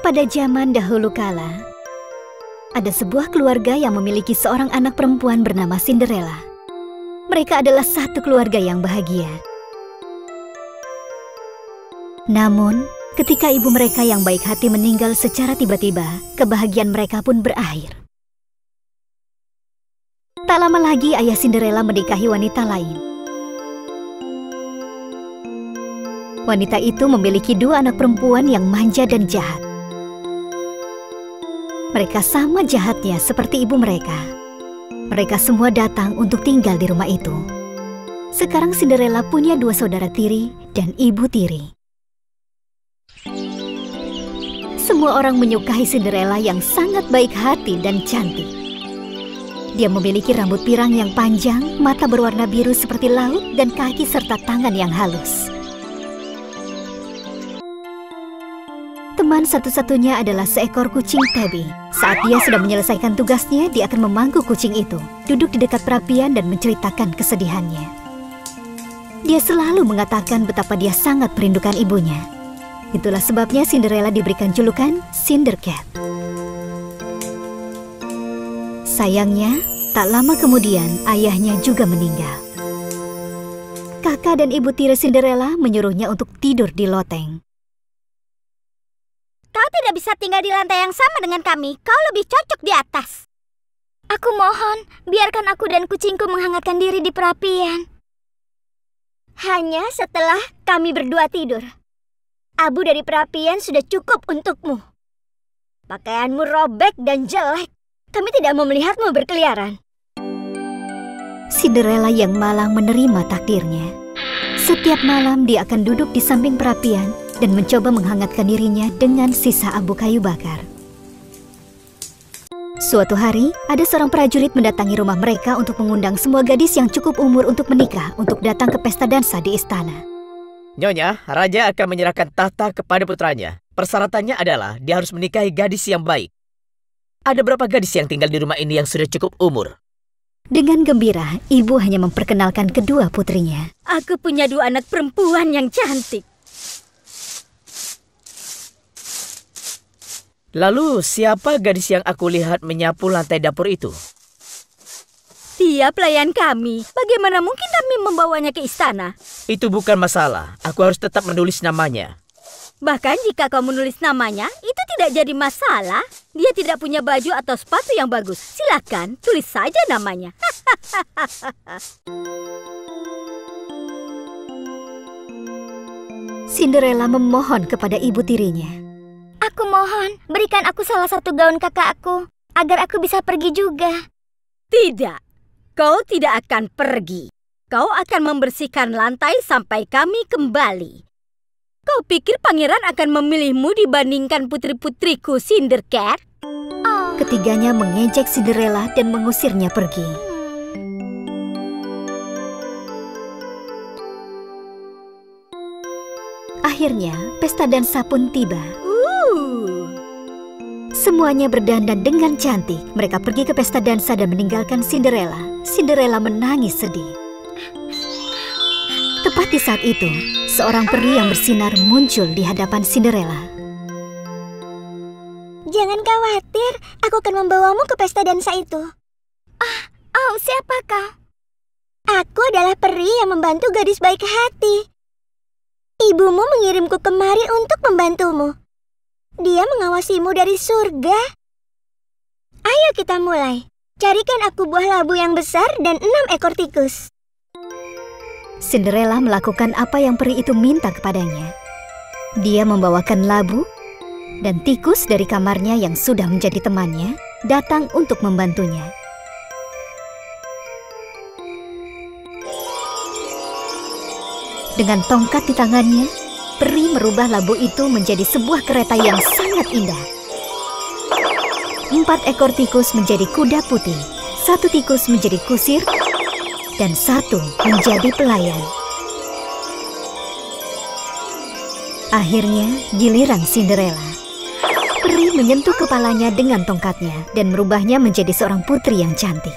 Pada zaman dahulu kala, ada sebuah keluarga yang memiliki seorang anak perempuan bernama Cinderella. Mereka adalah satu keluarga yang bahagia. Namun, ketika ibu mereka yang baik hati meninggal secara tiba-tiba, kebahagiaan mereka pun berakhir. Tak lama lagi ayah Cinderella menikahi wanita lain. Wanita itu memiliki dua anak perempuan yang manja dan jahat. Mereka sama jahatnya seperti ibu mereka. Mereka semua datang untuk tinggal di rumah itu. Sekarang Cinderella punya dua saudara tiri dan ibu tiri. Semua orang menyukai Cinderella yang sangat baik hati dan cantik. Dia memiliki rambut pirang yang panjang, mata berwarna biru seperti laut, dan kaki serta tangan yang halus. Teman satu-satunya adalah seekor kucing Tabby. Saat dia sudah menyelesaikan tugasnya, dia akan memangku kucing itu, duduk di dekat perapian dan menceritakan kesedihannya. Dia selalu mengatakan betapa dia sangat merindukan ibunya. Itulah sebabnya Cinderella diberikan julukan Cindercat. Sayangnya, tak lama kemudian ayahnya juga meninggal. Kakak dan ibu tiri Cinderella menyuruhnya untuk tidur di loteng. Kau tidak bisa tinggal di lantai yang sama dengan kami. Kau lebih cocok di atas. Aku mohon, biarkan aku dan kucingku menghangatkan diri di perapian. Hanya setelah kami berdua tidur. Abu dari perapian sudah cukup untukmu. Pakaianmu robek dan jelek. Kami tidak mau melihatmu berkeliaran. Cinderella yang malang menerima takdirnya. Setiap malam dia akan duduk di samping perapian dan mencoba menghangatkan dirinya dengan sisa abu kayu bakar. Suatu hari, ada seorang prajurit mendatangi rumah mereka untuk mengundang semua gadis yang cukup umur untuk menikah untuk datang ke pesta dansa di istana. Nyonya, raja akan menyerahkan tahta kepada putranya. Persyaratannya adalah dia harus menikahi gadis yang baik. Ada berapa gadis yang tinggal di rumah ini yang sudah cukup umur? Dengan gembira, ibu hanya memperkenalkan kedua putrinya. Aku punya dua anak perempuan yang cantik. Lalu, siapa gadis yang aku lihat menyapu lantai dapur itu? Dia pelayan kami. Bagaimana mungkin kami membawanya ke istana? Itu bukan masalah. Aku harus tetap menulis namanya. Bahkan jika kau menulis namanya, itu tidak jadi masalah. Dia tidak punya baju atau sepatu yang bagus. Silakan, tulis saja namanya. Cinderella memohon kepada ibu tirinya. Aku mohon, berikan aku salah satu gaun kakakku, agar aku bisa pergi juga. Tidak, kau tidak akan pergi. Kau akan membersihkan lantai sampai kami kembali. Kau pikir pangeran akan memilihmu dibandingkan putri-putriku Cindercat? Oh. Ketiganya mengejek Cinderella dan mengusirnya pergi. Akhirnya, pesta dansa pun tiba. Semuanya berdandan dengan cantik. Mereka pergi ke pesta dansa dan meninggalkan Cinderella. Cinderella menangis sedih. Tepat di saat itu, seorang peri yang bersinar muncul di hadapan Cinderella. Jangan khawatir, aku akan membawamu ke pesta dansa itu. Siapa kau? Aku adalah peri yang membantu gadis baik hati. Ibumu mengirimku kemari untuk membantumu. Dia mengawasimu dari surga. Ayo kita mulai. Carikan aku buah labu yang besar dan 6 ekor tikus. Cinderella melakukan apa yang peri itu minta kepadanya. Dia membawakan labu dan tikus dari kamarnya yang sudah menjadi temannya datang untuk membantunya. Dengan tongkat di tangannya, peri merubah labu itu menjadi sebuah kereta yang sangat indah. 4 ekor tikus menjadi kuda putih, 1 tikus menjadi kusir, dan 1 menjadi pelayan. Akhirnya, giliran Cinderella. Peri menyentuh kepalanya dengan tongkatnya dan merubahnya menjadi seorang putri yang cantik.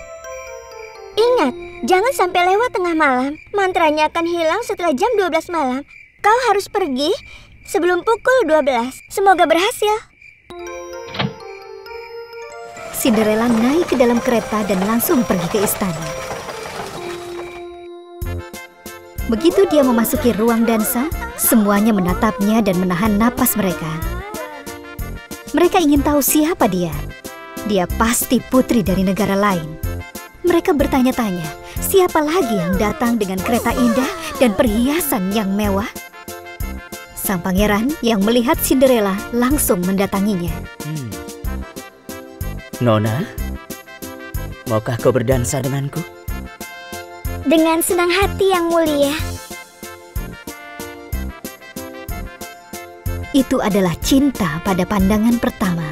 Ingat, jangan sampai lewat tengah malam. Mantranya akan hilang setelah jam 12 malam. Kau harus pergi sebelum pukul 12. Semoga berhasil. Cinderella naik ke dalam kereta dan langsung pergi ke istana. Begitu dia memasuki ruang dansa, semuanya menatapnya dan menahan napas mereka. Mereka ingin tahu siapa dia. Dia pasti putri dari negara lain. Mereka bertanya-tanya, siapa lagi yang datang dengan kereta indah dan perhiasan yang mewah? Sang pangeran yang melihat Cinderella langsung mendatanginya. Nona, maukah kau berdansa denganku? Dengan senang hati, Yang Mulia. Itu adalah cinta pada pandangan pertama.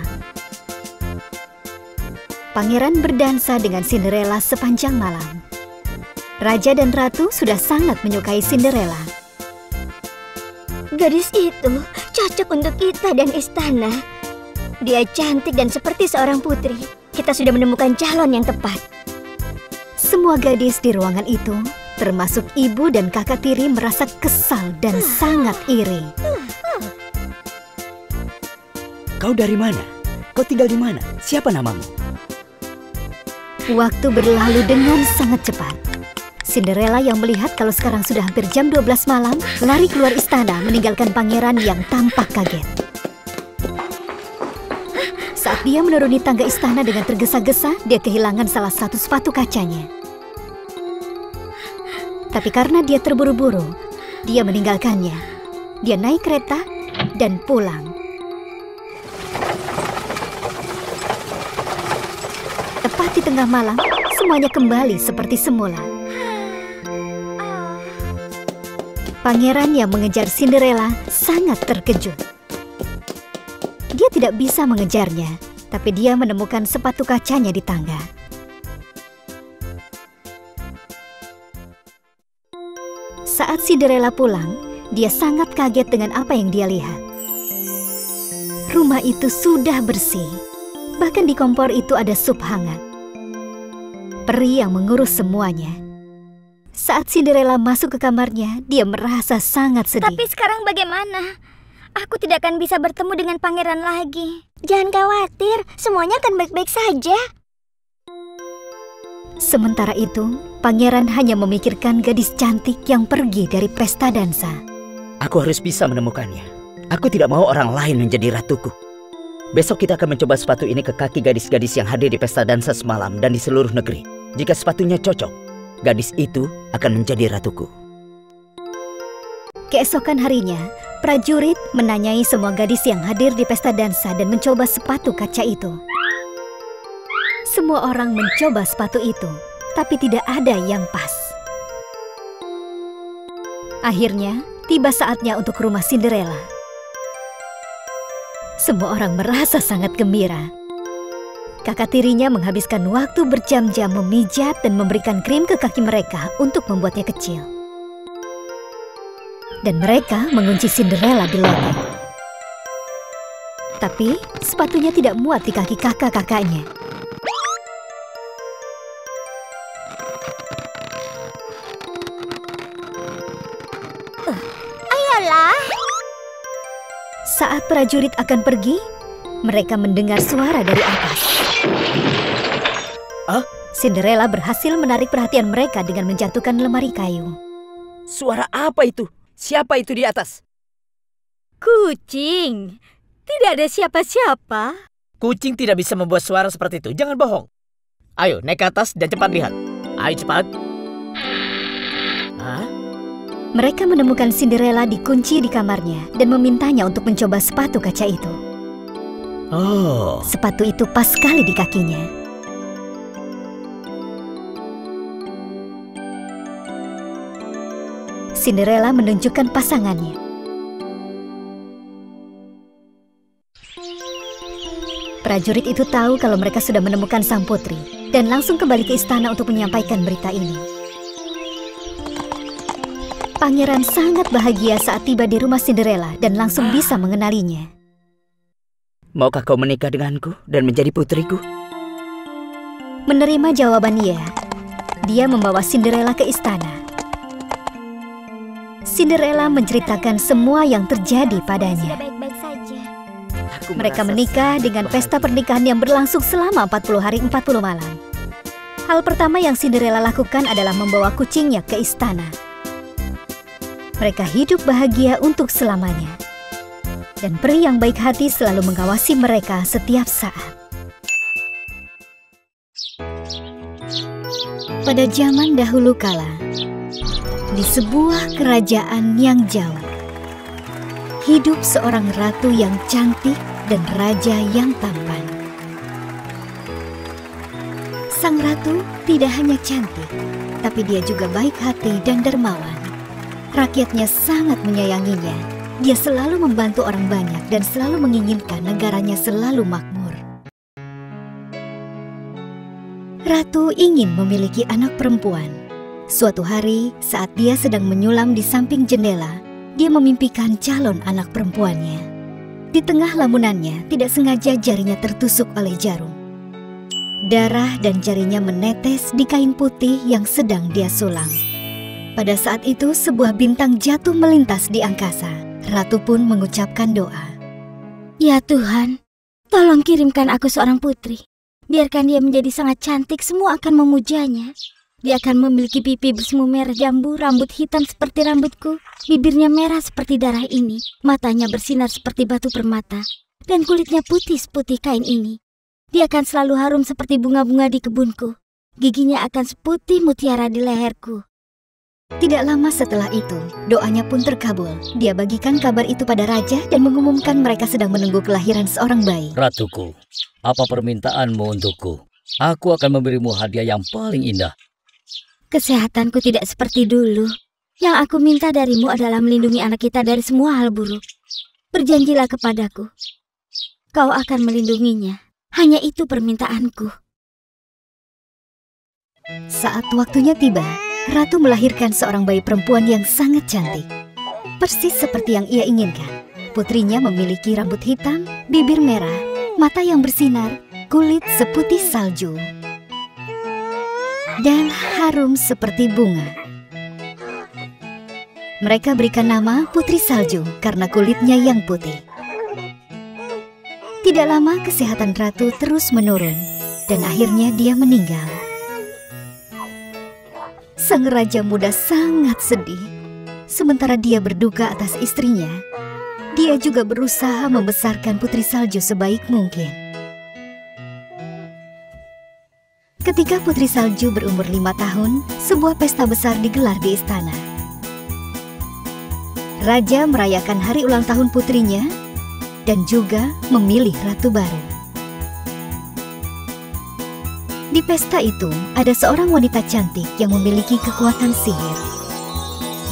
Pangeran berdansa dengan Cinderella sepanjang malam. Raja dan ratu sudah sangat menyukai Cinderella. Gadis itu cocok untuk kita dan istana. Dia cantik dan seperti seorang putri. Kita sudah menemukan calon yang tepat. Semua gadis di ruangan itu, termasuk ibu dan kakak tiri, merasa kesal dan sangat iri. Kau dari mana? Kau tinggal di mana? Siapa namamu? Waktu berlalu dengan sangat cepat. Cinderella yang melihat kalau sekarang sudah hampir jam 12 malam, lari keluar istana meninggalkan pangeran yang tampak kaget. Saat dia menuruni tangga istana dengan tergesa-gesa, dia kehilangan salah satu sepatu kacanya. Tapi karena dia terburu-buru, dia meninggalkannya. Dia naik kereta dan pulang. Tepat di tengah malam, semuanya kembali seperti semula. Pangeran yang mengejar Cinderella sangat terkejut. Dia tidak bisa mengejarnya, tapi dia menemukan sepatu kacanya di tangga. Saat Cinderella pulang, dia sangat kaget dengan apa yang dia lihat. Rumah itu sudah bersih. Bahkan di kompor itu ada sup hangat. Peri yang mengurus semuanya. Saat Cinderella masuk ke kamarnya, dia merasa sangat sedih. Tapi sekarang bagaimana? Aku tidak akan bisa bertemu dengan pangeran lagi. Jangan khawatir, semuanya akan baik-baik saja. Sementara itu, pangeran hanya memikirkan gadis cantik yang pergi dari pesta dansa. Aku harus bisa menemukannya. Aku tidak mau orang lain menjadi ratuku. Besok kita akan mencoba sepatu ini ke kaki gadis-gadis yang hadir di pesta dansa semalam dan di seluruh negeri. Jika sepatunya cocok, gadis itu akan menjadi ratuku. Keesokan harinya, prajurit menanyai semua gadis yang hadir di pesta dansa dan mencoba sepatu kaca itu. Semua orang mencoba sepatu itu, tapi tidak ada yang pas. Akhirnya, tiba saatnya untuk rumah Cinderella. Semua orang merasa sangat gembira. Kakak tirinya menghabiskan waktu berjam-jam memijat dan memberikan krim ke kaki mereka untuk membuatnya kecil. Dan mereka mengunci Cinderella di loteng. Tapi sepatunya tidak muat di kaki kakak-kakaknya. Ayolah. Saat prajurit akan pergi, mereka mendengar suara dari atas. Cinderella berhasil menarik perhatian mereka dengan menjatuhkan lemari kayu. Suara apa itu? Siapa itu di atas? Kucing. Tidak ada siapa-siapa. Kucing tidak bisa membuat suara seperti itu. Jangan bohong. Ayo, naik ke atas dan cepat lihat. Ayo cepat. Hah? Mereka menemukan Cinderella dikunci di kamarnya dan memintanya untuk mencoba sepatu kaca itu. Oh. Sepatu itu pas sekali di kakinya. Cinderella menunjukkan pasangannya. Prajurit itu tahu kalau mereka sudah menemukan sang putri dan langsung kembali ke istana untuk menyampaikan berita ini. Pangeran sangat bahagia saat tiba di rumah Cinderella dan langsung bisa mengenalinya. Maukah kau menikah denganku dan menjadi putriku? Menerima jawaban iya, dia membawa Cinderella ke istana. Cinderella menceritakan semua yang terjadi padanya. Sudah baik-baik saja. Mereka menikah dengan pesta pernikahan yang berlangsung selama 40 hari 40 malam. Hal pertama yang Cinderella lakukan adalah membawa kucingnya ke istana. Mereka hidup bahagia untuk selamanya. Dan peri yang baik hati selalu mengawasi mereka setiap saat. Pada zaman dahulu kala, di sebuah kerajaan yang jauh, hidup seorang ratu yang cantik dan raja yang tampan. Sang ratu tidak hanya cantik, tapi dia juga baik hati dan dermawan. Rakyatnya sangat menyayanginya. Dia selalu membantu orang banyak dan selalu menginginkan negaranya selalu makmur. Ratu ingin memiliki anak perempuan. Suatu hari, saat dia sedang menyulam di samping jendela, dia memimpikan calon anak perempuannya. Di tengah lamunannya, tidak sengaja jarinya tertusuk oleh jarum. Darah dan jarinya menetes di kain putih yang sedang dia sulam. Pada saat itu, sebuah bintang jatuh melintas di angkasa. Ratu pun mengucapkan doa. Ya Tuhan, tolong kirimkan aku seorang putri. Biarkan dia menjadi sangat cantik, semua akan memujanya. Dia akan memiliki pipi bersemu merah jambu, rambut hitam seperti rambutku, bibirnya merah seperti darah ini, matanya bersinar seperti batu permata, dan kulitnya putih seputih kain ini. Dia akan selalu harum seperti bunga-bunga di kebunku. Giginya akan seputih mutiara di leherku. Tidak lama setelah itu, doanya pun terkabul. Dia bagikan kabar itu pada raja dan mengumumkan mereka sedang menunggu kelahiran seorang bayi. Ratuku, apa permintaanmu untukku? Aku akan memberimu hadiah yang paling indah. Kesehatanku tidak seperti dulu. Yang aku minta darimu adalah melindungi anak kita dari semua hal buruk. Berjanjilah kepadaku. Kau akan melindunginya. Hanya itu permintaanku. Saat waktunya tiba, Ratu melahirkan seorang bayi perempuan yang sangat cantik. Persis seperti yang ia inginkan. Putrinya memiliki rambut hitam, bibir merah, mata yang bersinar, kulit seputih salju, dan harum seperti bunga. Mereka berikan nama Putri Salju karena kulitnya yang putih. Tidak lama kesehatan Ratu terus menurun dan akhirnya dia meninggal. Sang raja muda sangat sedih. Sementara dia berduka atas istrinya, dia juga berusaha membesarkan Putri Salju sebaik mungkin. Ketika Putri Salju berumur 5 tahun, sebuah pesta besar digelar di istana. Raja merayakan hari ulang tahun putrinya dan juga memilih ratu baru. Di pesta itu, ada seorang wanita cantik yang memiliki kekuatan sihir.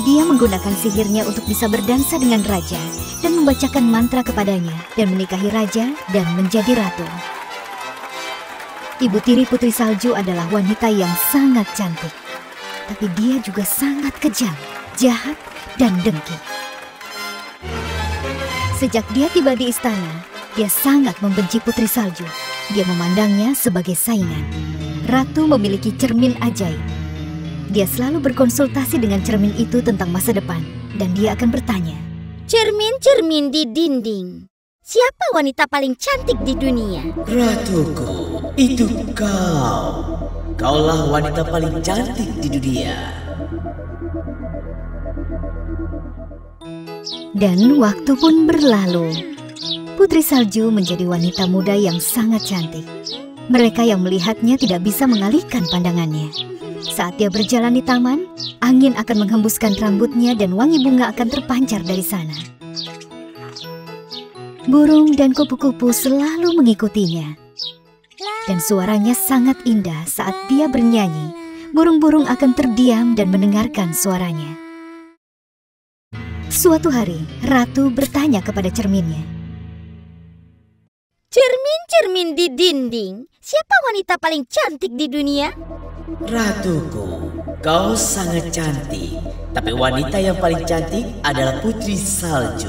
Dia menggunakan sihirnya untuk bisa berdansa dengan raja dan membacakan mantra kepadanya dan menikahi raja dan menjadi ratu. Ibu tiri Putri Salju adalah wanita yang sangat cantik. Tapi dia juga sangat kejam, jahat, dan dengki. Sejak dia tiba di istana, dia sangat membenci Putri Salju. Dia memandangnya sebagai saingan. Ratu memiliki cermin ajaib. Dia selalu berkonsultasi dengan cermin itu tentang masa depan, dan dia akan bertanya, cermin-cermin di dinding, siapa wanita paling cantik di dunia? Ratuku, itu kau. Kaulah wanita paling cantik di dunia. Dan waktu pun berlalu. Putri Salju menjadi wanita muda yang sangat cantik. Mereka yang melihatnya tidak bisa mengalihkan pandangannya. Saat dia berjalan di taman, angin akan menghembuskan rambutnya dan wangi bunga akan terpancar dari sana. Burung dan kupu-kupu selalu mengikutinya. Dan suaranya sangat indah saat dia bernyanyi. Burung-burung akan terdiam dan mendengarkan suaranya. Suatu hari, Ratu bertanya kepada cerminnya, cermin-cermin di dinding, siapa wanita paling cantik di dunia? Ratuku, kau sangat cantik. Tapi wanita yang paling cantik adalah Putri Salju.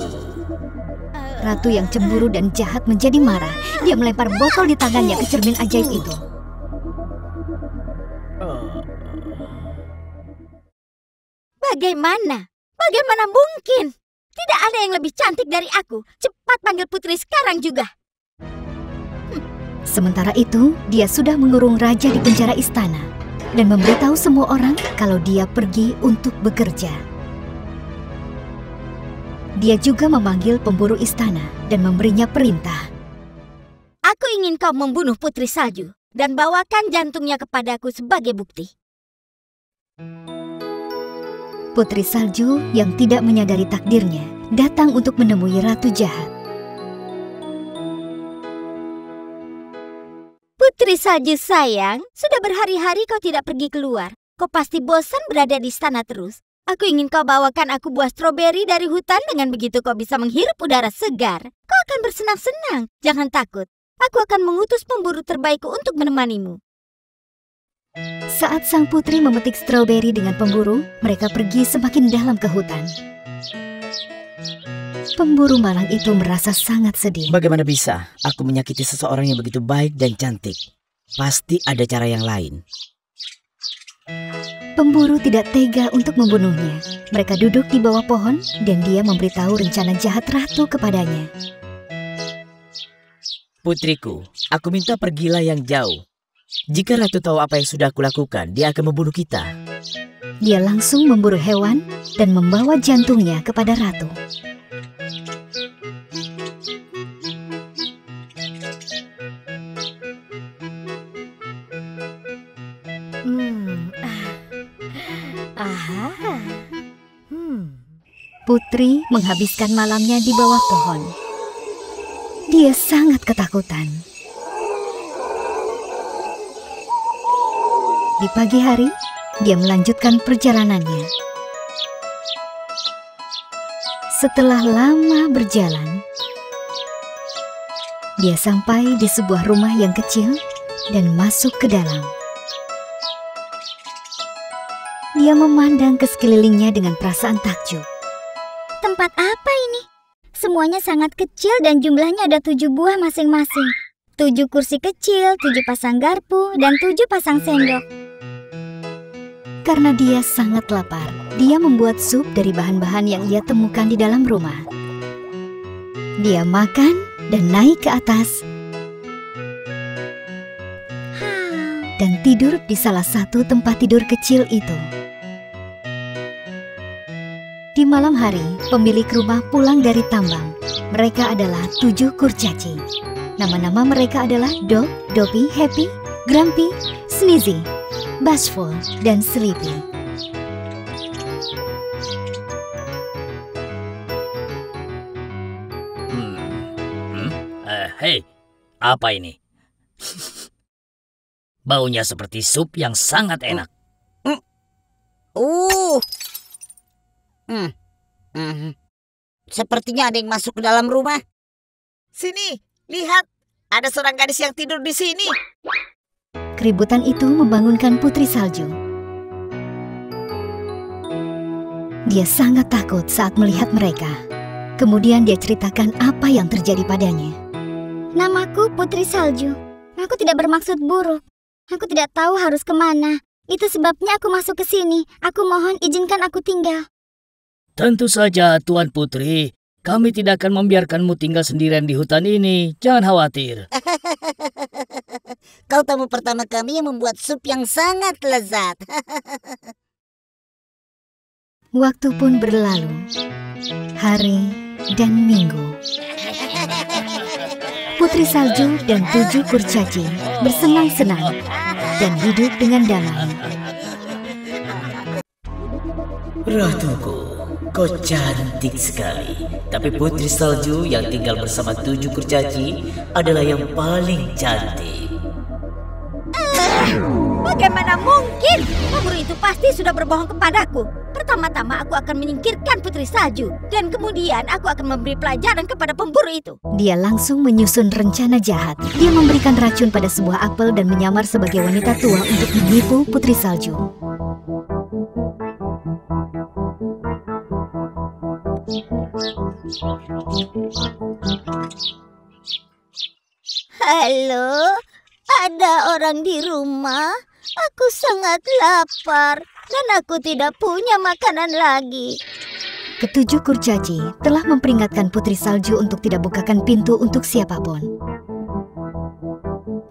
Ratu yang cemburu dan jahat menjadi marah. Dia melempar botol di tangannya ke cermin ajaib itu. Bagaimana? Bagaimana mungkin? Tidak ada yang lebih cantik dari aku. Cepat panggil putri sekarang juga. Sementara itu, dia sudah mengurung raja di penjara istana dan memberitahu semua orang kalau dia pergi untuk bekerja. Dia juga memanggil pemburu istana dan memberinya perintah. Aku ingin kau membunuh putri salju dan bawakan jantungnya kepadaku sebagai bukti. Putri salju yang tidak menyadari takdirnya datang untuk menemui Ratu Jahat. Putri salju sayang, sudah berhari-hari kau tidak pergi keluar. Kau pasti bosan berada di istana terus. Aku ingin kau bawakan aku buah stroberi dari hutan, dengan begitu kau bisa menghirup udara segar. Kau akan bersenang-senang. Jangan takut. Aku akan mengutus pemburu terbaikku untuk menemanimu. Saat sang putri memetik stroberi dengan pemburu, mereka pergi semakin dalam ke hutan. Pemburu malang itu merasa sangat sedih. Bagaimana bisa aku menyakiti seseorang yang begitu baik dan cantik? Pasti ada cara yang lain. Pemburu tidak tega untuk membunuhnya. Mereka duduk di bawah pohon dan dia memberitahu rencana jahat ratu kepadanya. Putriku, aku minta pergilah yang jauh. Jika ratu tahu apa yang sudah aku lakukan, dia akan membunuh kita. Dia langsung memburu hewan dan membawa jantungnya kepada ratu. Putri menghabiskan malamnya di bawah pohon. Dia sangat ketakutan. Di pagi hari, dia melanjutkan perjalanannya. Setelah lama berjalan, dia sampai di sebuah rumah yang kecil dan masuk ke dalam. Dia memandang ke sekelilingnya dengan perasaan takjub. Tempat apa ini? Semuanya sangat kecil dan jumlahnya ada 7 buah masing-masing. 7 kursi kecil, 7 pasang garpu, dan 7 pasang sendok. Karena dia sangat lapar, dia membuat sup dari bahan-bahan yang ia temukan di dalam rumah. Dia makan dan naik ke atas dan tidur di salah satu tempat tidur kecil itu. Di malam hari, pemilik rumah pulang dari tambang. Mereka adalah 7 kurcaci. Nama-nama mereka adalah Dog, Dopey, Happy, Grumpy, Sneezy, Bashful, dan Sleepy. Hei, apa ini? Baunya seperti sup yang sangat enak. Sepertinya ada yang masuk ke dalam rumah. Sini, lihat. Ada seorang gadis yang tidur di sini. Keributan itu membangunkan Putri Salju. Dia sangat takut saat melihat mereka. Kemudian dia ceritakan apa yang terjadi padanya. Namaku Putri Salju. Aku tidak bermaksud buruk. Aku tidak tahu harus kemana. Itu sebabnya aku masuk ke sini. Aku mohon izinkan aku tinggal. Tentu saja, Tuan Putri. Kami tidak akan membiarkanmu tinggal sendirian di hutan ini. Jangan khawatir. Kau tamu pertama kami yang membuat sup yang sangat lezat. Waktu pun berlalu, hari dan minggu. Putri Salju dan 7 kurcaci bersenang-senang dan hidup dengan damai. Ratuku, kau cantik sekali. Tapi Putri Salju yang tinggal bersama 7 kurcaci adalah yang paling cantik. Bagaimana mungkin? Pemburu itu pasti sudah berbohong kepadaku. Pertama-tama aku akan menyingkirkan Putri Salju. Dan kemudian aku akan memberi pelajaran kepada pemburu itu. Dia langsung menyusun rencana jahat. Dia memberikan racun pada sebuah apel dan menyamar sebagai wanita tua untuk menipu Putri Salju. Halo, ada orang di rumah? Aku sangat lapar dan aku tidak punya makanan lagi. Ketujuh kurcaci telah memperingatkan Putri Salju untuk tidak bukakan pintu untuk siapapun.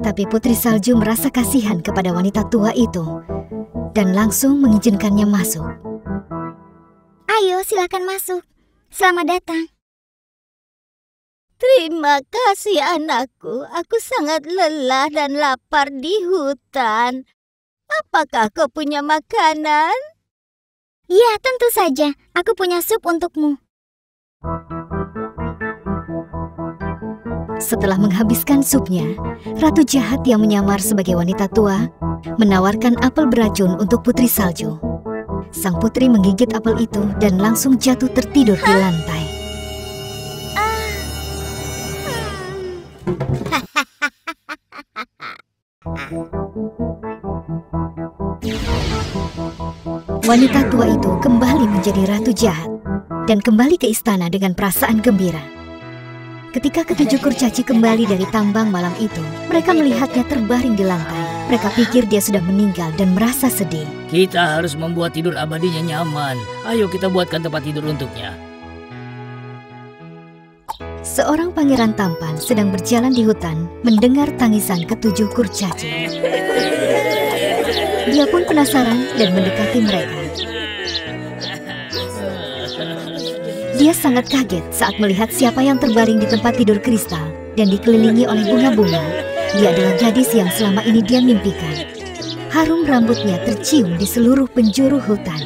Tapi Putri Salju merasa kasihan kepada wanita tua itu dan langsung mengizinkannya masuk. Ayo, silakan masuk. Selamat datang. Terima kasih anakku, aku sangat lelah dan lapar di hutan. Apakah kau punya makanan? Ya, tentu saja. Aku punya sup untukmu. Setelah menghabiskan supnya, Ratu Jahat yang menyamar sebagai wanita tua menawarkan apel beracun untuk Putri Salju. Sang putri menggigit apel itu dan langsung jatuh tertidur di lantai. Wanita tua itu kembali menjadi Ratu Jahat dan kembali ke istana dengan perasaan gembira. Ketika ketujuh kurcaci kembali dari tambang malam itu, mereka melihatnya terbaring di lantai. Mereka pikir dia sudah meninggal dan merasa sedih. Kita harus membuat tidur abadinya nyaman. Ayo kita buatkan tempat tidur untuknya. Seorang pangeran tampan sedang berjalan di hutan mendengar tangisan ketujuh kurcaci. Dia pun penasaran dan mendekati mereka. Dia sangat kaget saat melihat siapa yang terbaring di tempat tidur kristal dan dikelilingi oleh bunga-bunga. Dia adalah gadis yang selama ini dia mimpikan. Harum rambutnya tercium di seluruh penjuru hutan.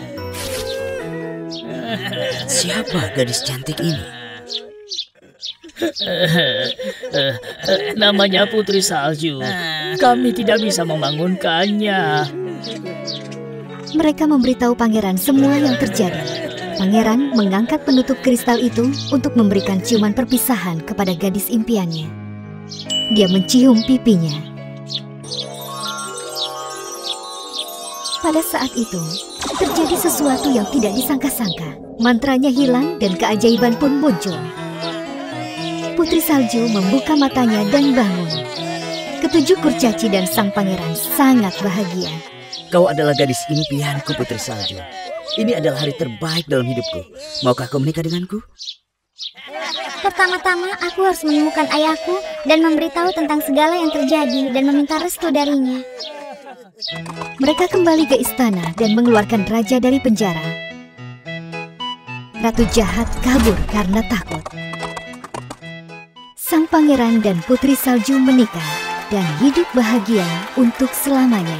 Siapa gadis cantik ini? Namanya Putri Salju. Kami tidak bisa membangunkannya. Mereka memberitahu pangeran semua yang terjadi. Pangeran mengangkat penutup kristal itu untuk memberikan ciuman perpisahan kepada gadis impiannya. Dia mencium pipinya. Pada saat itu, terjadi sesuatu yang tidak disangka-sangka. Mantranya hilang dan keajaiban pun muncul. Putri Salju membuka matanya dan bangun. Ketujuh kurcaci dan sang pangeran sangat bahagia. Kau adalah gadis impianku, Putri Salju. Ini adalah hari terbaik dalam hidupku. Maukah kau menikah denganku? Pertama-tama aku harus menemukan ayahku dan memberitahu tentang segala yang terjadi dan meminta restu darinya. Mereka kembali ke istana dan mengeluarkan raja dari penjara. Ratu Jahat kabur karena takut. Sang pangeran dan Putri Salju menikah dan hidup bahagia untuk selamanya.